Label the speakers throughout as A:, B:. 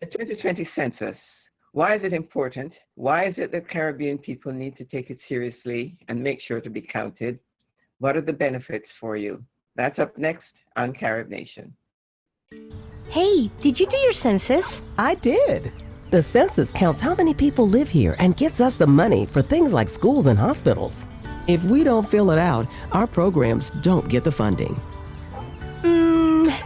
A: The 2020 census. Why is it important? Why is it that Caribbean people need to take it seriously and make sure to be counted? What are the benefits for you? That's up next on Carib Nation.
B: Hey, did you do your census?
C: I did. The census counts how many people live here and gets us the money for things like schools and hospitals. If we don't fill it out, our programs don't get the funding.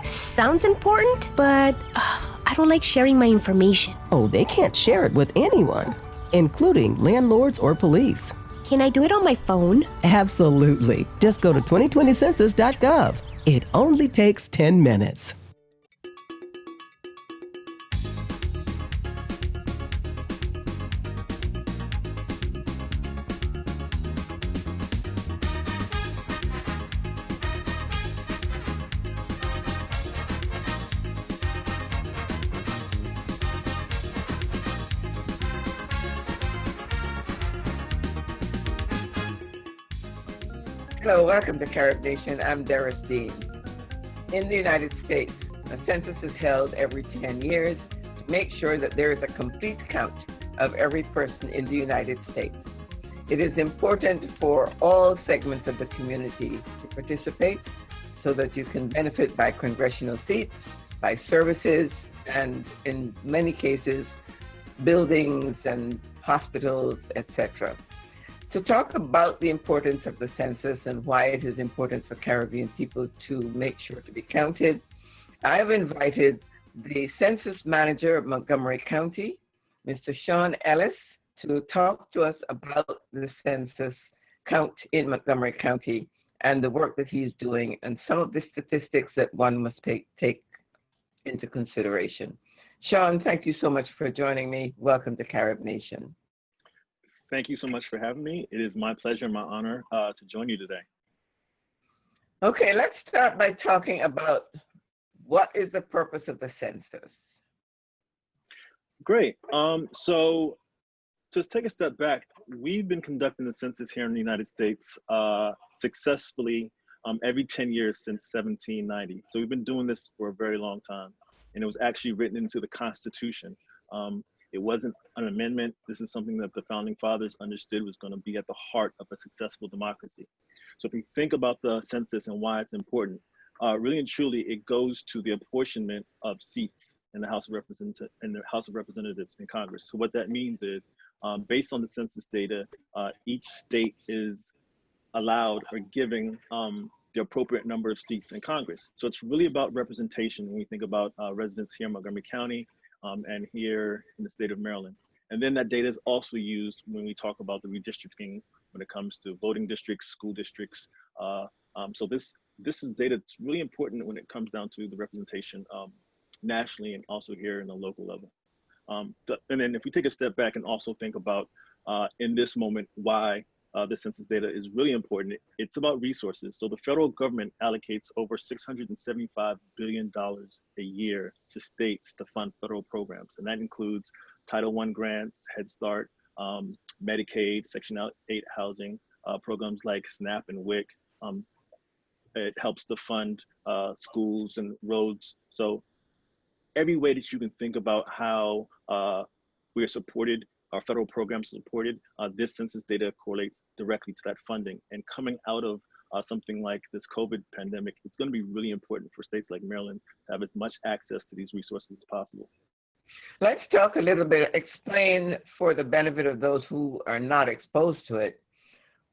B: Sounds important, but I don't like sharing my information.
C: Oh, they can't share it with anyone, including landlords or police.
B: Can I do it on my phone?
C: Absolutely. Just go to 2020census.gov. It only takes 10 minutes.
A: Hello, welcome to Carib Nation. I'm Doris Dean. In the United States, a census is held every 10 years to make sure that there is a complete count of every person in the United States. It is important for all segments of the community to participate so that you can benefit by congressional seats, by services, and in many cases, buildings and hospitals, etc. To talk about the importance of the census and why it is important for Caribbean people to make sure to be counted, I have invited the census manager of Montgomery County, Mr. Sean Ellis, to talk to us about the census count in Montgomery County and the work that he's doing and some of the statistics that one must take into consideration. Sean, thank you so much for joining me. Welcome to Carib Nation.
D: Thank you so much for having me. It is my pleasure and my honor to join you today.
A: Okay, let's start by talking about what is the purpose of the census.
D: Great. So just take a step back. We've been conducting the census here in the United States successfully every 10 years since 1790. So we've been doing this for a very long time. And it was actually written into the Constitution. It wasn't an amendment. This is something that the founding fathers understood was going to be at the heart of a successful democracy. So if you think about the census and why it's important, really and truly, it goes to the apportionment of seats in the House of Representatives in Congress. So what that means is, based on the census data, each state is allowed or giving the appropriate number of seats in Congress. So it's really about representation when we think about residents here in Montgomery County, and here in the state of Maryland. And then that data is also used when we talk about the redistricting when it comes to voting districts, school districts. So this is data that's really important when it comes down to the representation nationally and also here in the local level. And then if we take a step back and also think about in this moment why the census data is really important, it's about resources. So the federal government allocates over $675 billion a year to states to fund federal programs. And that includes Title I grants, Head Start, Medicaid, Section 8 housing, programs like SNAP and WIC. It helps to fund schools and roads. So every way that you can think about how we are supported, our federal programs are supported, this census data correlates directly to that funding. And coming out of something like this COVID pandemic, it's going to be really important for states like Maryland to have as much access to these resources as possible.
A: Let's talk a little bit, explain for the benefit of those who are not exposed to it,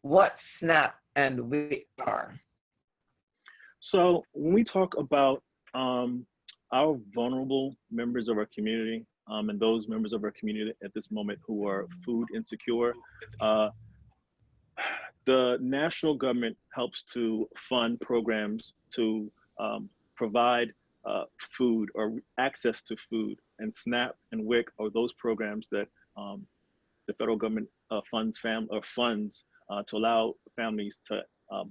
A: what SNAP and WIC are.
D: So when we talk about our vulnerable members of our community, and those members of our community at this moment who are food insecure, the national government helps to fund programs to provide food or access to food. And SNAP and WIC are those programs that the federal government funds to allow families to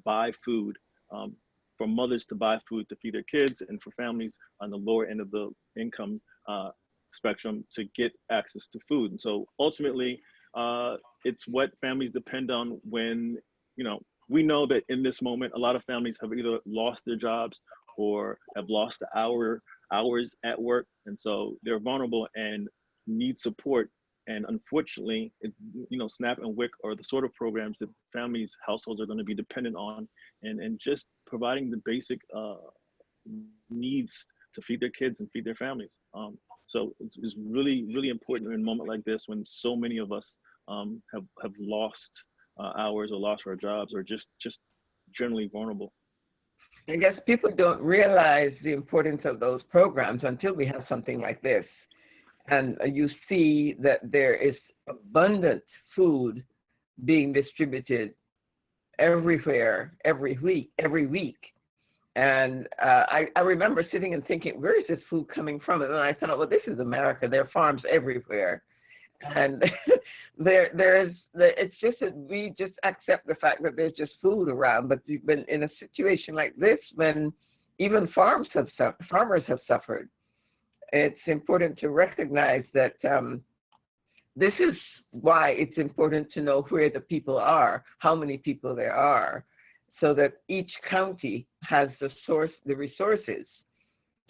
D: buy food, for mothers to buy food to feed their kids, and for families on the lower end of the income spectrum to get access to food. And so ultimately, it's what families depend on when, we know that in this moment, a lot of families have either lost their jobs or have lost the hour hours at work, and so they're vulnerable and need support. And unfortunately, SNAP and WIC are the sort of programs that families, households are going to be dependent on, and just providing the basic needs to feed their kids and feed their families. So it's really, really important in a moment like this when so many of us have lost hours or lost our jobs or just generally vulnerable.
A: I guess people don't realize the importance of those programs until we have something like this. And you see that there is abundant food being distributed everywhere, every week. And I remember sitting and thinking, where is this food coming from? And then I thought, well, this is America. There are farms everywhere. And it's just that we just accept the fact that there's just food around. But you've been in a situation like this when even farmers have suffered. It's important to recognize that this is why it's important to know where the people are, how many people there are, so that each county has the resources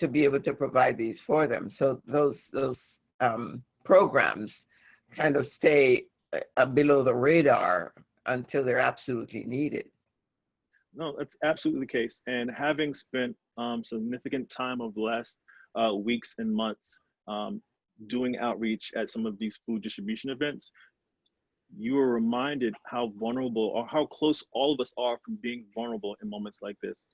A: to be able to provide these for them. So those programs kind of stay below the radar until they're absolutely needed.
D: No, that's absolutely the case. And having spent significant time over the last weeks and months doing outreach at some of these food distribution events, you are reminded how vulnerable or how close all of us are from being vulnerable in moments like this.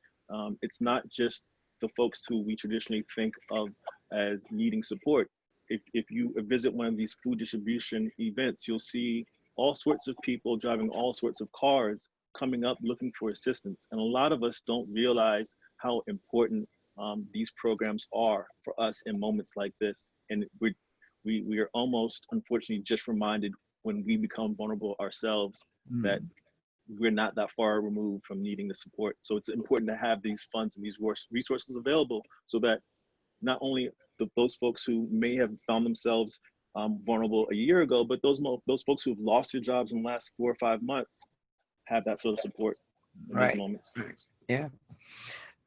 D: It's not just the folks who we traditionally think of as needing support. If you visit one of these food distribution events, you'll see all sorts of people driving all sorts of cars coming up looking for assistance. And a lot of us don't realize how important these programs are for us in moments like this. And we are almost, unfortunately, just reminded when we become vulnerable ourselves that we're not that far removed from needing the support. So it's important to have these funds and these resources available so that not only those folks who may have found themselves vulnerable a year ago, but those folks who've lost their jobs in the last 4 or 5 months have that sort of support in these moments.
A: Yeah.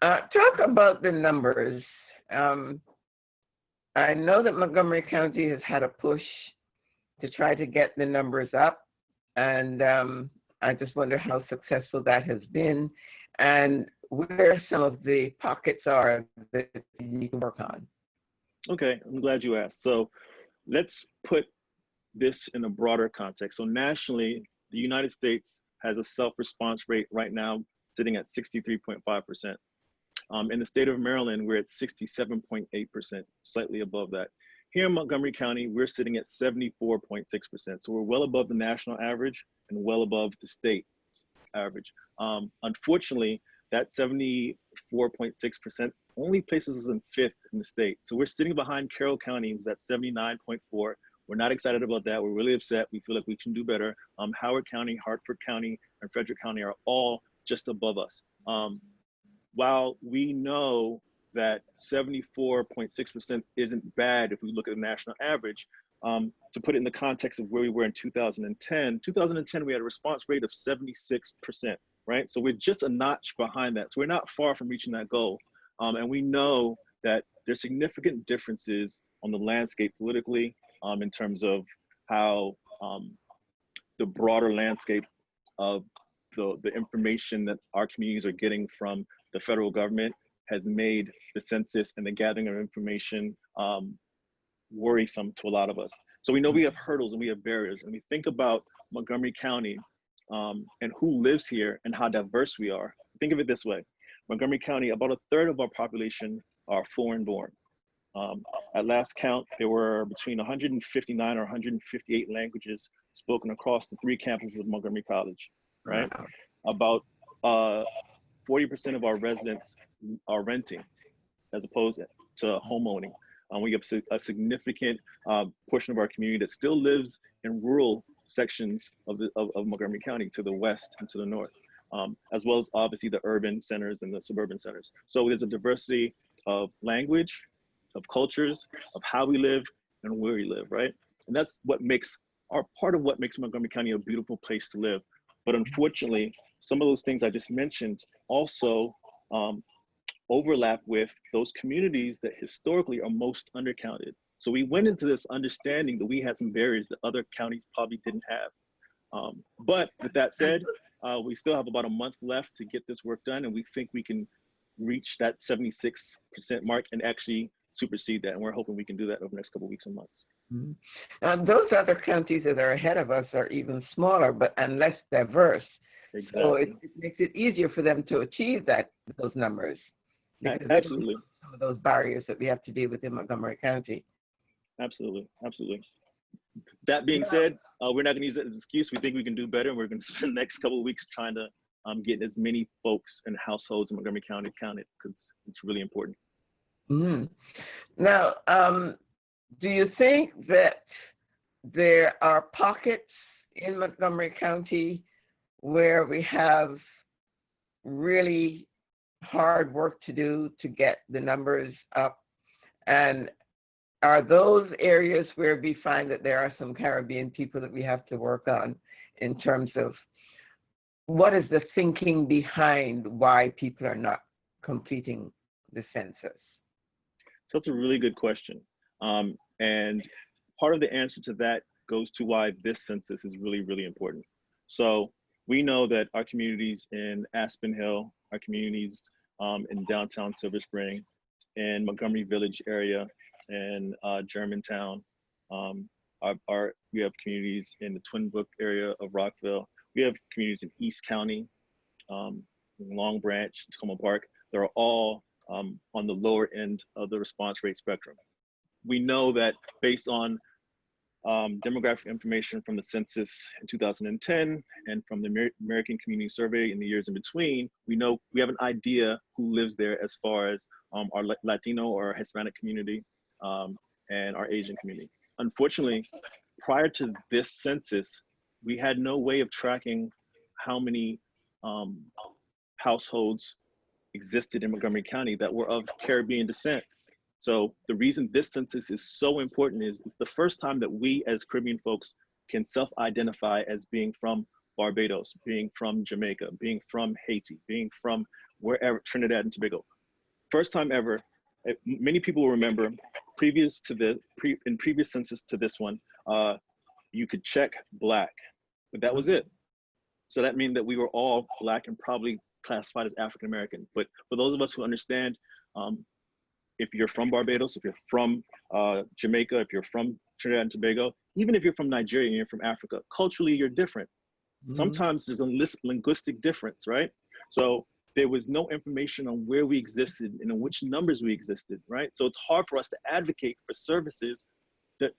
A: Talk about the numbers. I know that Montgomery County has had a push to try to get the numbers up, and I just wonder how successful that has been and where some of the pockets are that you need to work on.
D: Okay, I'm glad you asked. So let's put this in a broader context. So nationally, the United States has a self-response rate right now sitting at 63.5%. In the state of Maryland, we're at 67.8%, slightly above that. Here in Montgomery County, we're sitting at 74.6%. So we're well above the national average and well above the state average. Unfortunately, that 74.6% only places us in 5th in the state. So we're sitting behind Carroll County, who's at 79.4. We're not excited about that. We're really upset. We feel like we can do better. Howard County, Hartford County, and Frederick County are all just above us. While we know that 74.6% isn't bad if we look at the national average, to put it in the context of where we were in 2010, we had a response rate of 76%, right? So we're just a notch behind that. So we're not far from reaching that goal. And we know that there's significant differences on the landscape politically in terms of how the broader landscape of the information that our communities are getting from the federal government has made the census and the gathering of information worrisome to a lot of us. So we know we have hurdles and we have barriers, and we think about Montgomery County and who lives here and how diverse we are. Think of it this way. Montgomery County, about 1/3 of our population are foreign-born. At last count, there were between 159 or 158 languages spoken across the 3 campuses of Montgomery College, right? About 40% of our residents are renting as opposed to homeowning. We have a significant portion of our community that still lives in rural sections of Montgomery County to the west and to the north, as well as obviously the urban centers and the suburban centers. So there's a diversity of language, of cultures, of how we live and where we live, right? And that's what makes part of what makes Montgomery County a beautiful place to live. But unfortunately, some of those things I just mentioned also overlap with those communities that historically are most undercounted. So we went into this understanding that we had some barriers that other counties probably didn't have. But with that said, we still have about a month left to get this work done, and we think we can reach that 76% mark and actually supersede that. And we're hoping we can do that over the next couple of weeks and months.
A: Mm-hmm. Those other counties that are ahead of us are even smaller, and less diverse.
D: Exactly.
A: So it makes it easier for them to achieve those numbers.
D: Absolutely.
A: Some of those barriers that we have to deal with in Montgomery County.
D: Absolutely. That being said, we're not going to use it as an excuse. We think we can do better, and we're going to spend the next couple of weeks trying to get as many folks and households in Montgomery County counted, because it's really important.
A: Mm-hmm. Now, do you think that there are pockets in Montgomery County where we have really hard work to do to get the numbers up? And are those areas where we find that there are some Caribbean people that we have to work on in terms of what is the thinking behind why people are not completing the census?
D: So that's a really good question. And part of the answer to that goes to why this census is really, really important. So we know that our communities in Aspen Hill, our communities in downtown Silver Spring, and Montgomery Village area, and Germantown, we have communities in the Twin Brook area of Rockville. We have communities in East County, Long Branch, Tacoma Park. They're all on the lower end of the response rate spectrum. We know that based on demographic information from the census in 2010 and from the American Community Survey in the years in between, we have an idea who lives there as far as our Latino or Hispanic community and our Asian community. Unfortunately, prior to this census, we had no way of tracking how many households existed in Montgomery County that were of Caribbean descent. So the reason this census is so important is it's the first time that we as Caribbean folks can self-identify as being from Barbados, being from Jamaica, being from Haiti, being from wherever, Trinidad and Tobago. First time ever. Many people will remember in previous census to this one, you could check Black, but that was it. So that means that we were all Black and probably classified as African American. But for those of us who understand, if you're from Barbados, if you're from Jamaica, if you're from Trinidad and Tobago, even if you're from Nigeria and you're from Africa, culturally you're different. Mm-hmm. Sometimes there's a linguistic difference, right? So there was no information on where we existed and in which numbers we existed, right? So it's hard for us to advocate for services that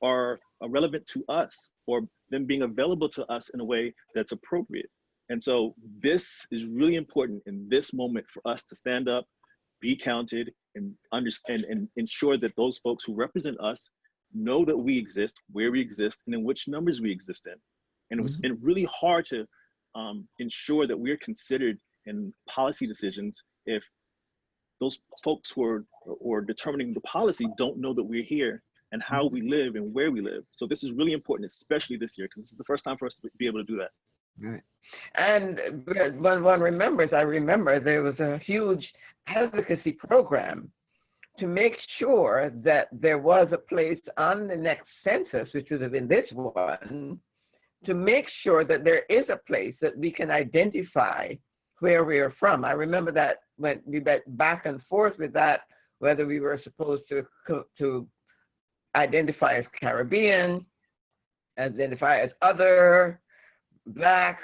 D: are relevant to us or them being available to us in a way that's appropriate. And so this is really important in this moment for us to stand up, be counted, and understand and ensure that those folks who represent us know that we exist, where we exist, and in which numbers we exist in. And it was really hard to ensure that we're considered in policy decisions if those folks who are determining the policy don't know that we're here and how we live and where we live. So this is really important, especially this year, because this is the first time for us to be able to do that.
A: Right. And when one remembers, I remember there was a huge advocacy program to make sure that there was a place on the next census, which would have been this one, to make sure that there is a place that we can identify where we are from. I remember that when we went back and forth with that, whether we were supposed to identify as Caribbean, identify as other, Black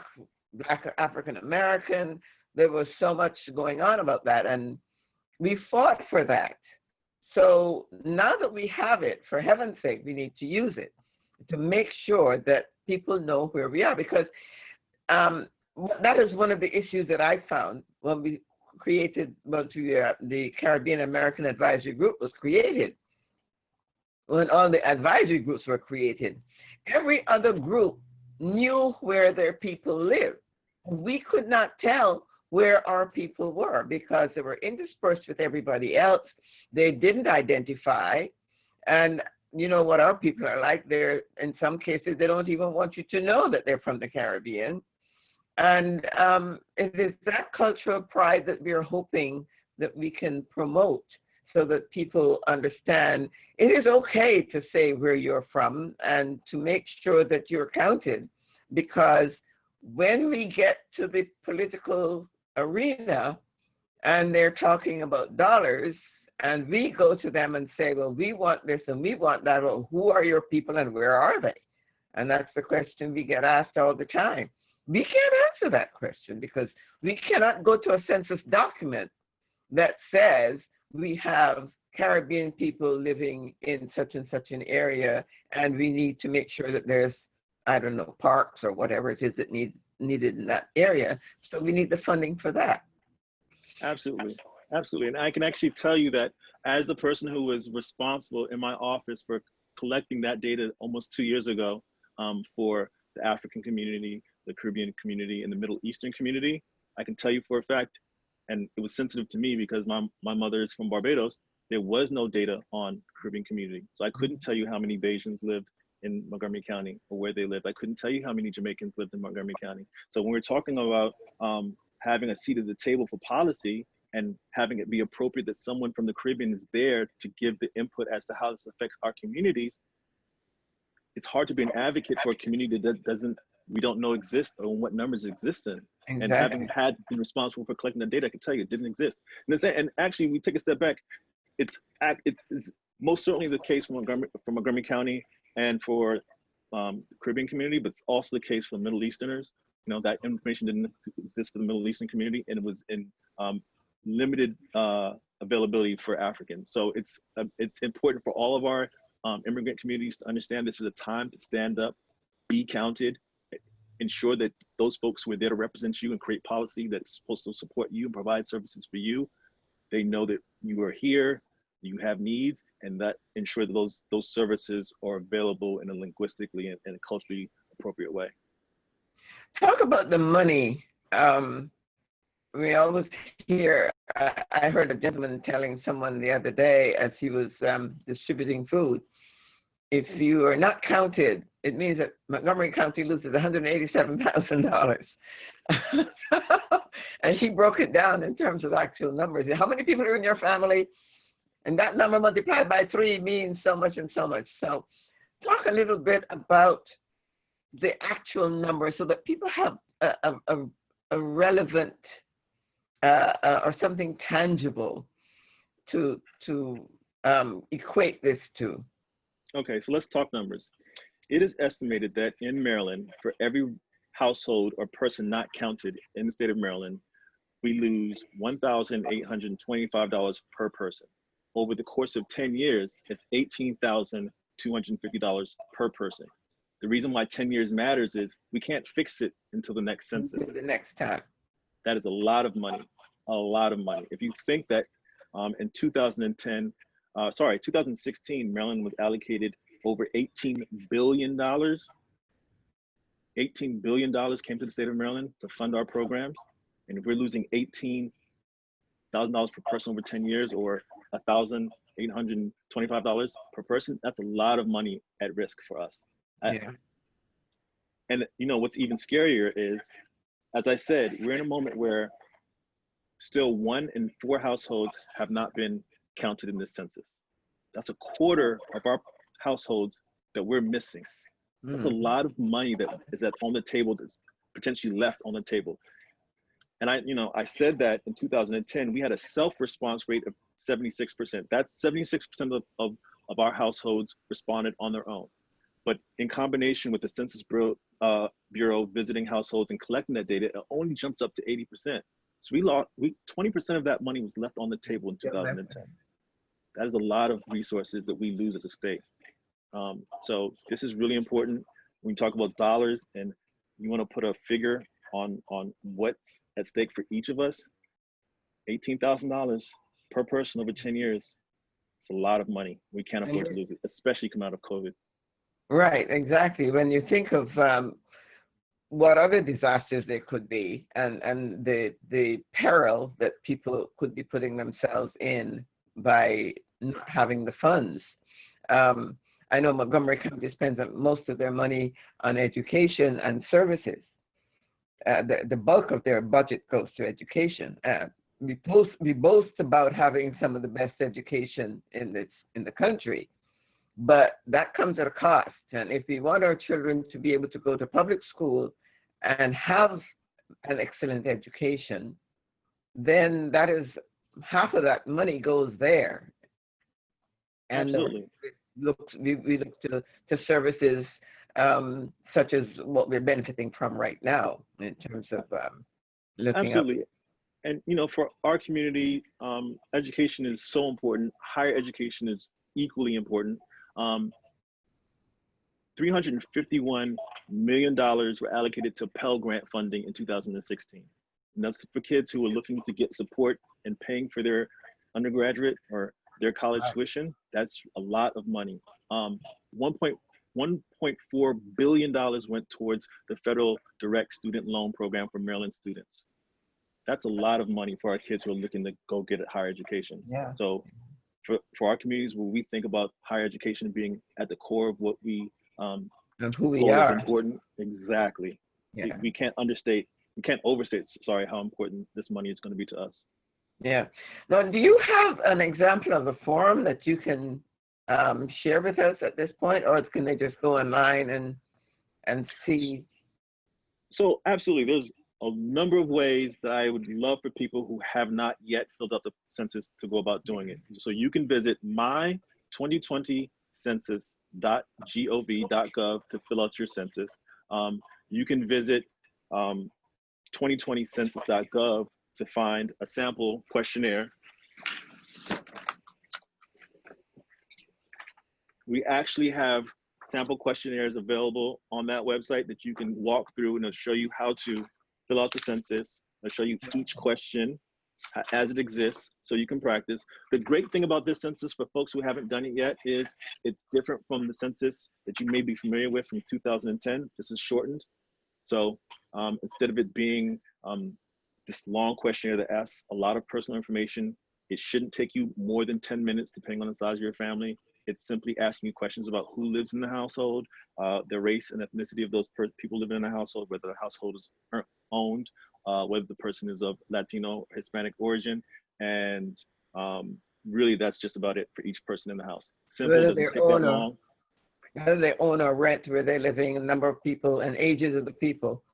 A: or African American. There was so much going on about that, and we fought for that. So now that we have it, for heaven's sake, we need to use it to make sure that people know where we are, because that is one of the issues that I found when we created, the Caribbean American Advisory Group was created. When all the advisory groups were created, every other group knew where their people lived. We could not tell where our people were because they were interspersed with everybody else. They didn't identify. And you know what our people are like. They're, in some cases, they don't even want you to know that they're from the Caribbean. And it is that cultural pride that we're hoping that we can promote so that people understand it is okay to say where you're from and to make sure that you're counted, because when we get to the political arena and they're talking about dollars, and we go to them and say, well, we want this and we want that, well, who are your people and where are they? And that's the question we get asked all the time. We can't answer that question because we cannot go to a census document that says we have Caribbean people living in such and such an area, and we need to make sure that there's, I don't know, parks or whatever it is that needed in that area. So we need the funding for that.
D: Absolutely. Absolutely. And I can actually tell you that as the person who was responsible in my office for collecting that data almost 2 years ago for the African community, the Caribbean community, and the Middle Eastern community, I can tell you for a fact, and it was sensitive to me because my mother is from Barbados, there was no data on Caribbean community. So I couldn't tell you how many Bajans lived in Montgomery County or where they lived. I couldn't tell you how many Jamaicans lived in Montgomery County. So when we're talking about having a seat at the table for policy and having it be appropriate that someone from the Caribbean is there to give the input as to how this affects our communities, it's hard to be an advocate for a community that we don't know exists or what numbers exist in. Exactly. And having been responsible for collecting the data, I can tell you it didn't exist. And actually, we take a step back. It's most certainly the case for Montgomery County and for the Caribbean community, but it's also the case for Middle Easterners. You know, that information didn't exist for the Middle Eastern community, and it was in limited availability for Africans. So it's important for all of our immigrant communities to understand this is a time to stand up, be counted, ensure that those folks who are there to represent you and create policy that's supposed to support you and provide services for you, they know that you are here, you have needs, and that ensure that those services are available in a linguistically and a culturally appropriate way.
A: Talk about the money. We always hear, I heard a gentleman telling someone the other day as he was distributing food, if you are not counted, it means that Montgomery County loses $187,000. And he broke it down in terms of actual numbers. How many people are in your family? And that number multiplied by 3 means so much and so much. So talk a little bit about the actual number so that people have a relevant or something tangible to equate this to.
D: Okay, so let's talk numbers. It is estimated that in Maryland, for every household or person not counted in the state of Maryland, we lose $1,825 per person. Over the course of 10 years, it's $18,250 per person. The reason why 10 years matters is we can't fix it until the next census.
A: The next time.
D: That is a lot of money, a lot of money. If you think that in 2016, Maryland was allocated over $18 billion. $18 billion came to the state of Maryland to fund our programs. And if we're losing $18,000 per person over 10 years or $1,825 per person, that's a lot of money at risk for us.
A: Yeah.
D: And you know, what's even scarier is, as I said, we're in a moment where still 1 in 4 households have not been counted in this census. That's a quarter of our households that we're missing. That's a lot of money that is on the table, that's potentially left on the table. And I said that in 2010, we had a self-response rate of 76%. That's 76% of our households responded on their own. But in combination with the Census Bureau visiting households and collecting that data, it only jumped up to 80%. So 20% of that money was left on the table in 2010. That is a lot of resources that we lose as a state. So this is really important when you talk about dollars and you want to put a figure on what's at stake for each of us. $18,000 per person over 10 years. It's a lot of money. We can't afford to lose it, especially coming out of COVID.
A: Right, exactly. When you think of what other disasters there could be and the peril that people could be putting themselves in by not having the funds. I know Montgomery County spends most of their money on education and services. The bulk of their budget goes to education. we boast about having some of the best education in the country, but that comes at a cost. And if we want our children to be able to go to public school and have an excellent education, then that is half of that money goes there. And
D: Absolutely.
A: we look to services such as what we're benefiting from right now in terms of looking up.
D: Absolutely. And for our community, education is so important. Higher education is equally important. $351 million were allocated to Pell Grant funding in 2016. And that's for kids who are looking to get support in paying for their undergraduate or their college tuition. That's a lot of money. $1.4 billion went towards the federal direct student loan program for Maryland students. That's a lot of money for our kids who are looking to go get a higher education.
A: Yeah.
D: So for our communities where we think about higher education being at the core of what we
A: of who we
D: is
A: are.
D: important. Exactly.
A: Yeah.
D: We can't overstate, sorry, how important this money is going to be to us.
A: Yeah. Now, do you have an example of a forum that you can share with us at this point, or can they just go online and see?
D: So absolutely, there's a number of ways that I would love for people who have not yet filled out the census to go about doing it. So you can visit my2020census.gov.gov to fill out your census. You can visit 2020census.gov to find a sample questionnaire. We actually have sample questionnaires available on that website that you can walk through, and it'll show you how to fill out the census. It'll show you each question as it exists so you can practice. The great thing about this census for folks who haven't done it yet is it's different from the census that you may be familiar with from 2010. This is shortened. So instead of it being this long questionnaire that asks a lot of personal information, it shouldn't take you more than 10 minutes depending on the size of your family. It's simply asking you questions about who lives in the household, the race and ethnicity of those people living in the household, whether the household is owned, whether the person is of Latino or Hispanic origin, and really that's just about it for each person in the house. Simple, doesn't take that long.
A: Whether they own or rent, where they're living, a number of people, and ages of the people.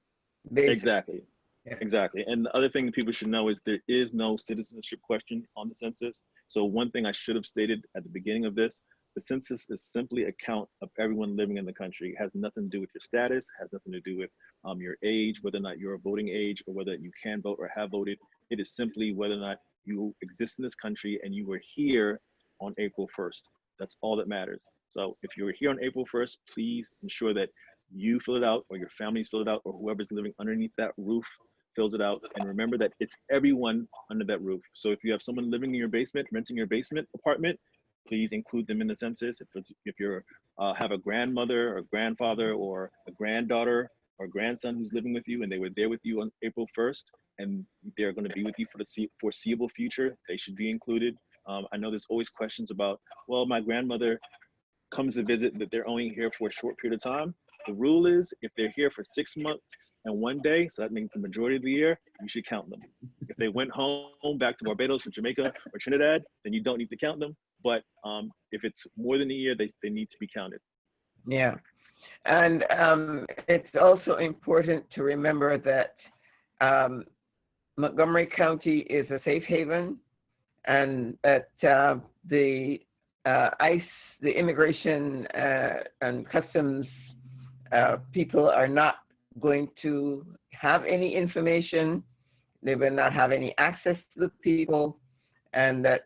A: Basically.
D: Exactly. Yeah. Exactly. And the other thing that people should know is there is no citizenship question on the census. So one thing I should have stated at the beginning of this, the census is simply a count of everyone living in the country. It has nothing to do with your status, has nothing to do with your age, whether or not you're a voting age or whether you can vote or have voted. It is simply whether or not you exist in this country and you were here on April 1st. That's all that matters. So if you were here on April 1st, please ensure that you fill it out or your family's filled it out or whoever's living underneath that roof fills it out. And remember that it's everyone under that roof. So if you have someone living in your basement, renting your basement apartment, please include them in the census. If you have a grandmother or grandfather or a granddaughter or grandson who's living with you and they were there with you on April 1st and they're going to be with you for the foreseeable future, they should be included. I know there's always questions about, well, my grandmother comes to visit, that they're only here for a short period of time. The rule is if they're here for 6 months and 1 day, so that means the majority of the year, you should count them. If they went home back to Barbados or Jamaica or Trinidad, then you don't need to count them. But if it's more than a year, they need to be counted.
A: Yeah. And it's also important to remember that Montgomery County is a safe haven and that the ICE, the immigration and customs people are not going to have any information. They will not have any access to the people, and that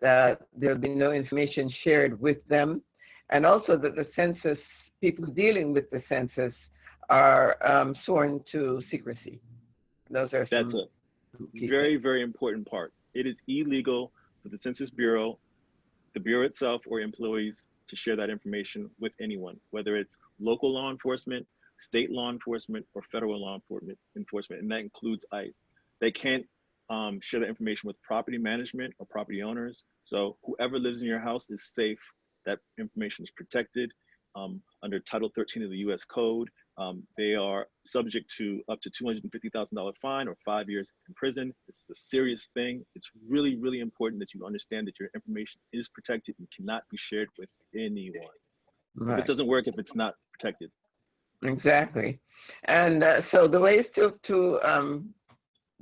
A: there'll be no information shared with them. And also that the census, people dealing with the census are sworn to secrecy. Those are
D: That's a very, very important part. It is illegal for the Census Bureau, the Bureau itself, or employees to share that information with anyone, whether it's local law enforcement, state law enforcement, or federal law enforcement, and that includes ICE. They can't share that information with property management or property owners. So whoever lives in your house is safe. That information is protected under Title 13 of the US Code. They are subject to up to $250,000 fine or 5 years in prison. This is a serious thing. It's really, really important that you understand that your information is protected and cannot be shared with anyone.
A: Right.
D: This doesn't work if it's not protected.
A: Exactly. And so the ways to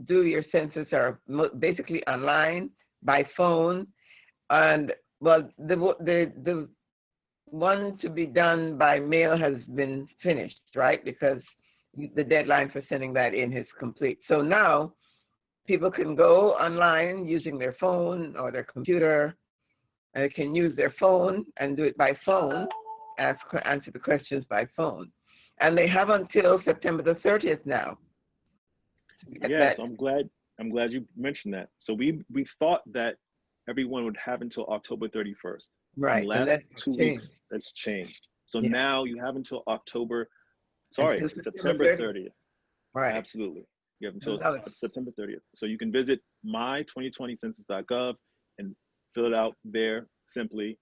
A: do your census are basically online, by phone, and well, the one to be done by mail has been finished, right? Because the deadline for sending that in is complete. So now people can go online using their phone or their computer, and they can use their phone and do it by phone, answer the questions by phone. And they have until September the 30th now.
D: Yes, I'm glad you mentioned that. So we thought that everyone would have until October 31st.
A: Right.
D: In the last 2 weeks, that's changed. So now you have until September 30th.
A: Right.
D: Absolutely. You have until September 30th. So you can visit my2020census.gov and fill it out there simply.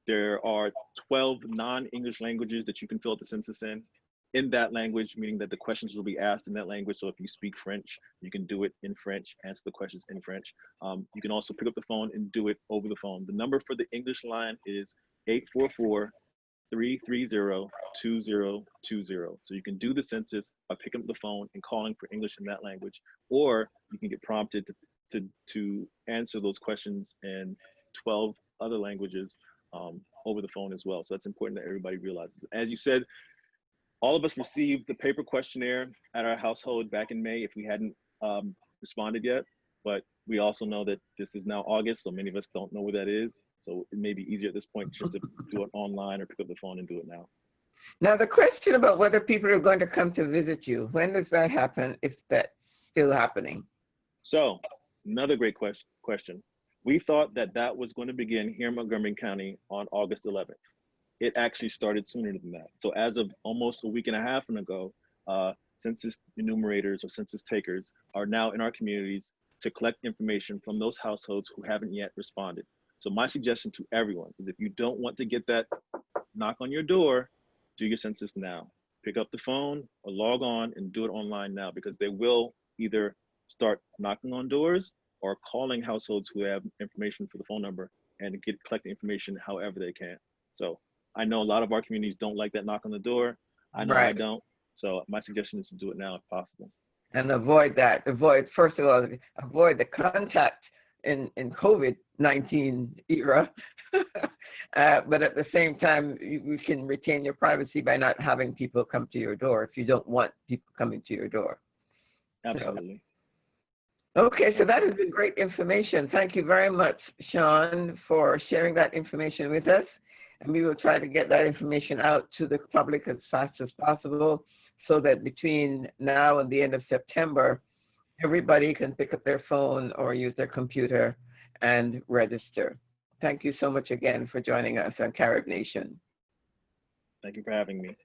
D: There are 12 non-English languages that you can fill out the census in that language, meaning that the questions will be asked in that language. So if you speak French, you can do it in French, answer the questions in French. You can also pick up the phone and do it over the phone. The number for the English line is 844-330-2020. So you can do the census by picking up the phone and calling for English in that language, or you can get prompted to answer those questions in 12 other languages over the phone as well. So that's important that everybody realizes. As you said, all of us received the paper questionnaire at our household back in May if we hadn't responded yet, but we also know that this is now August, so many of us don't know where that is. So it may be easier at this point just to do it online or pick up the phone and do it now.
A: Now the question about whether people are going to come to visit you, when does that happen, if that's still happening?
D: So another great question. We thought that was going to begin here in Montgomery County on August 11th. It actually started sooner than that. So as of almost a week and a half ago, census enumerators or census takers are now in our communities to collect information from those households who haven't yet responded. So my suggestion to everyone is if you don't want to get that knock on your door, do your census now. Pick up the phone or log on and do it online now, because they will either start knocking on doors or calling households who have information for the phone number and collect the information however they can. So I know a lot of our communities don't like that knock on the door. I know I don't. So my suggestion is to do it now if possible.
A: And avoid that. First of all, avoid the contact in COVID-19 era. But at the same time, you can retain your privacy by not having people come to your door if you don't want people coming to your door.
D: Absolutely.
A: Okay, so that has been great information. Thank you very much, Sean, for sharing that information with us. And we will try to get that information out to the public as fast as possible so that between now and the end of September, everybody can pick up their phone or use their computer and register. Thank you so much again for joining us on Carib Nation.
D: Thank you for having me.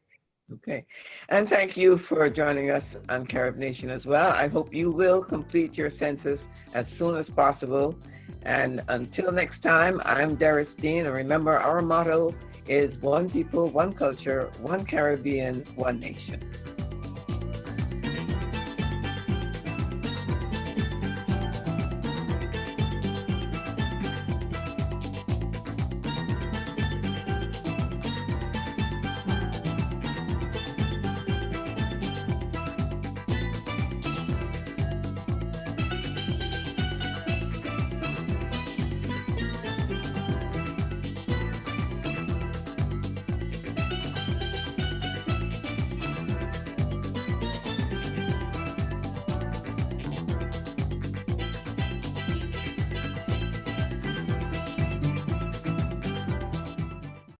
A: Okay, and thank you for joining us on Carib Nation as well. I hope you will complete your census as soon as possible. And until next time, I'm Doris Dean, and remember our motto is one people, one culture, one Caribbean, one nation.